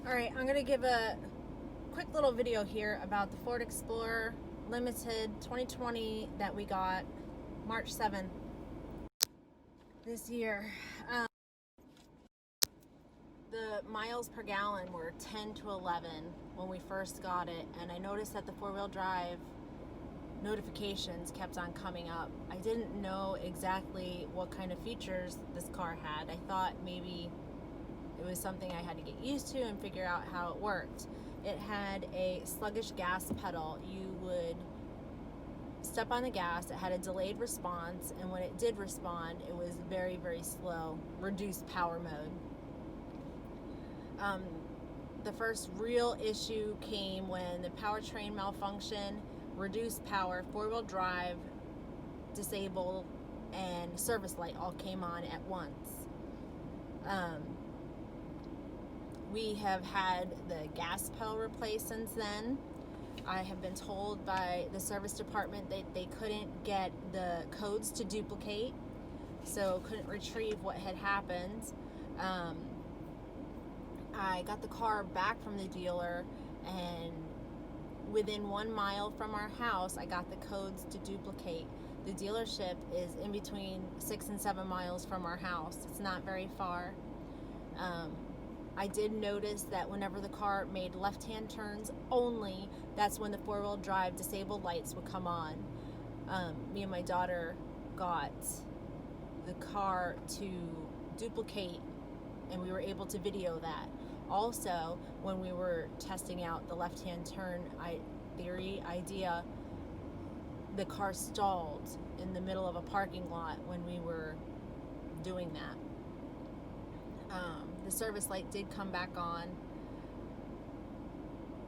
Alright, I'm going to give a quick little video here about the Ford Explorer Limited 2020 that we got March 7th this year. The miles per gallon were 10 to 11 when we first got it, and I noticed that the four-wheel drive notifications kept on coming up. I didn't know exactly what kind of features this car had. I thought maybe it was something I had to get used to and figure out how it worked. It had a sluggish gas pedal. You would step on the gas, it had a delayed response, and when it did respond, it was very, very slow, reduced power mode. The first real issue came when the powertrain malfunction, reduced power, four-wheel drive, disabled, and service light all came on at once. We have had the gas pedal replaced since then. I have been told by the service department that they couldn't get the codes to duplicate, so couldn't retrieve what had happened. I got the car back from the dealer, and within 1 mile from our house, I got the codes to duplicate. The dealership is in between 6 and 7 miles from our house. It's not very far. I did notice that whenever the car made left-hand turns only, that's when the four-wheel drive disabled lights would come on. Me and my daughter got the car to duplicate, and we were able to video that. Also, when we were testing out the left-hand turn idea, the car stalled in the middle of a parking lot when we were doing that. The service light did come back on.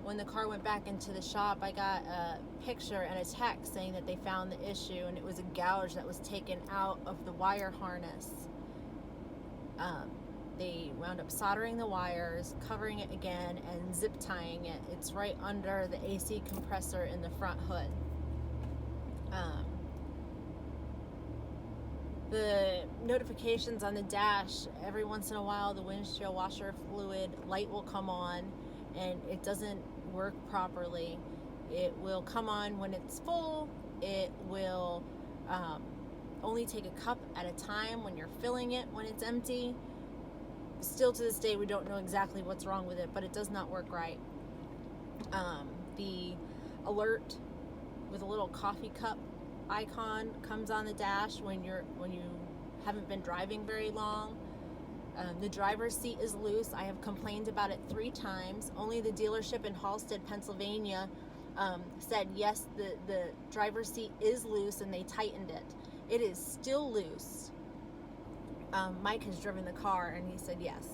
When the car went back into the shop, I got a picture and a text saying that they found the issue, and it was a gouge that was taken out of the wire harness. They wound up soldering the wires, covering it again, and zip tying it. It's right under the AC compressor in the front hood. The notifications on the dash, every once in a while the windshield washer fluid light will come on and it doesn't work properly. It will come on when it's full. It will only take a cup at a time when you're filling it when it's empty. Still to this day, we don't know exactly what's wrong with it, but it does not work right. The alert with a little coffee cup icon comes on the dash when you haven't been driving very long. The driver's seat is loose. I have complained about it 3 times. Only the dealership in Halstead, Pennsylvania said yes, the driver's seat is loose, and they tightened it. It is still loose. Mike has driven the car, and he said yes,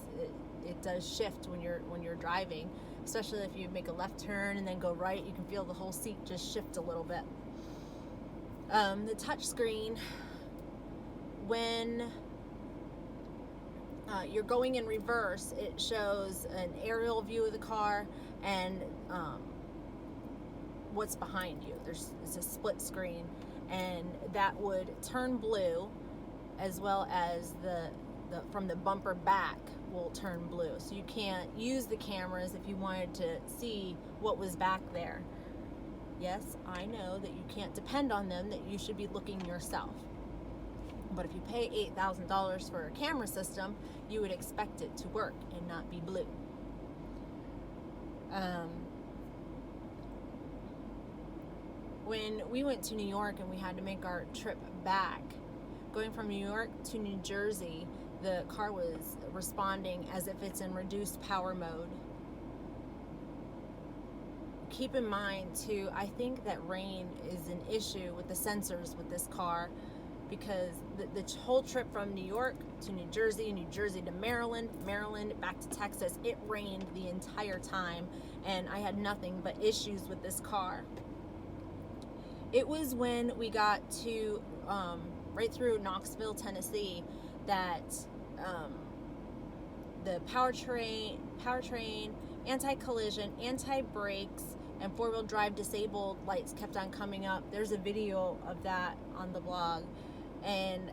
it does shift when you're driving, especially if you make a left turn and then go right. You can feel the whole seat just shift a little bit. The touch screen, when you're going in reverse, it shows an aerial view of the car and what's behind you. It's a split screen, and that would turn blue, as well as the from the bumper back will turn blue. So you can't use the cameras if you wanted to see what was back there. Yes, I know that you can't depend on them, that you should be looking yourself. But if you pay $8,000 for a camera system, you would expect it to work and not be blue. When we went to New York and we had to make our trip back, going from New York to New Jersey, the car was responding as if it's in reduced power mode. Keep in mind too, I think that rain is an issue with the sensors with this car, because the whole trip from New York to New Jersey to Maryland back to Texas, it rained the entire time, and I had nothing but issues with this car. It was when we got to right through Knoxville, Tennessee, that the powertrain, anti-collision, anti-brakes, and four-wheel drive disabled lights kept on coming up. There's a video of that on the blog, and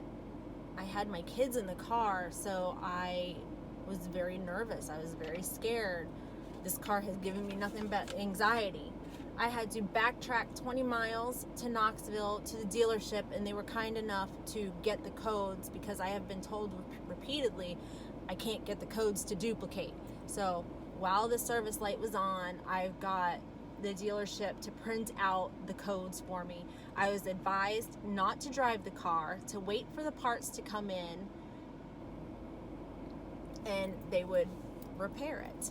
I had my kids in the car, so I was very nervous. I was very scared. This car has given me nothing but anxiety. I had to backtrack 20 miles to Knoxville to the dealership, and they were kind enough to get the codes, because I have been told repeatedly I can't get the codes to duplicate. So while the service light was on, I've got the dealership to print out the codes for me. I was advised not to drive the car, to wait for the parts to come in, and they would repair it.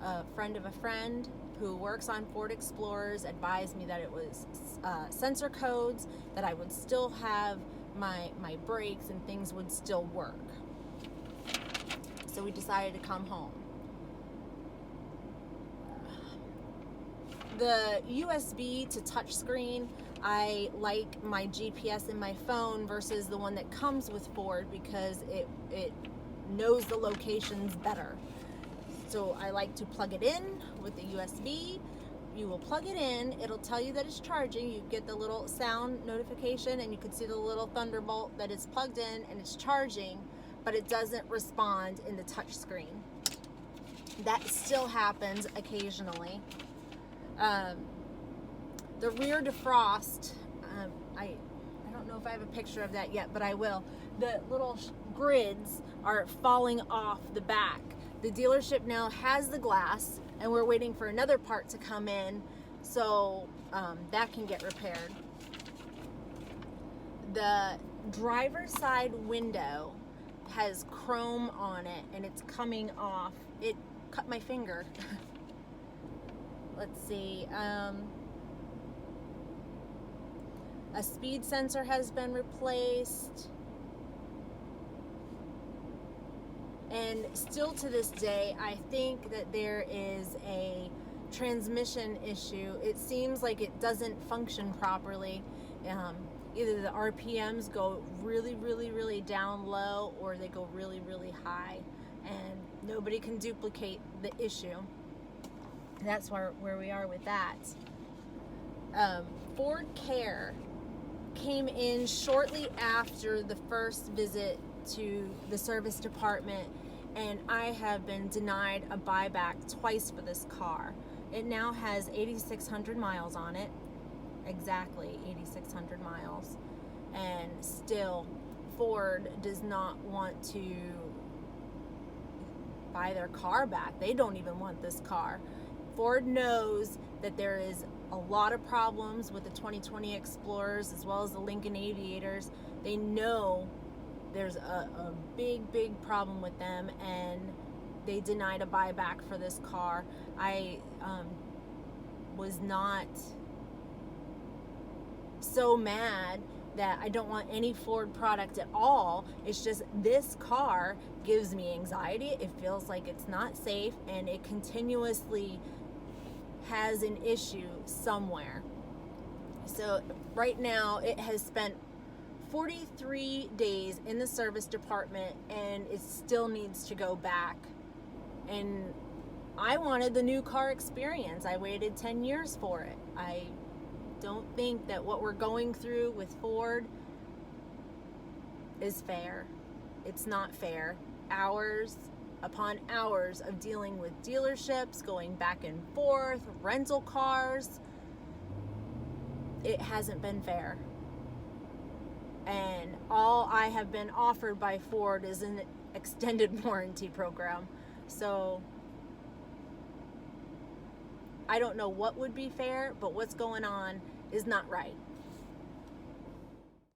A friend of a friend who works on Ford Explorers advised me that it was sensor codes, that I would still have my brakes and things would still work. So we decided to come home. The USB to touchscreen, I like my GPS in my phone versus the one that comes with Ford, because it knows the locations better. So I like to plug it in with the USB. You will plug it in, it'll tell you that it's charging. You get the little sound notification, and you can see the little thunderbolt that it's plugged in and it's charging, but it doesn't respond in the touch screen. That still happens occasionally. The rear defrost, I don't know if I have a picture of that yet, but I will. The little grids are falling off the back. The dealership now has the glass, and we're waiting for another part to come in, so that can get repaired. The driver's side window has chrome on it, and it's coming off. It cut my finger. Let's see. A speed sensor has been replaced. And still to this day, I think that there is a transmission issue. It seems like it doesn't function properly. Either the RPMs go really, really, really down low, or they go really, really high. And nobody can duplicate the issue. That's where we are with that. Ford Care came in shortly after the first visit to the service department, and I have been denied a buyback twice for this car. It now has 8,600 miles on it, exactly 8,600 miles, and still Ford does not want to buy their car back. They don't even want this car. Ford knows that there is a lot of problems with the 2020 Explorers as well as the Lincoln Aviators. They know there's a big, big problem with them, and they denied a buyback for this car. I was not so mad that I don't want any Ford product at all. It's just this car gives me anxiety. It feels like it's not safe, and it continuously has an issue somewhere. So right now it has spent 43 days in the service department, and it still needs to go back. And I wanted the new car experience. I waited 10 years for it. I don't think that what we're going through with Ford is fair. It's not fair. Hours upon hours of dealing with dealerships, going back and forth, rental cars. It hasn't been fair. And all I have been offered by Ford is an extended warranty program. So I don't know what would be fair, but what's going on is not right.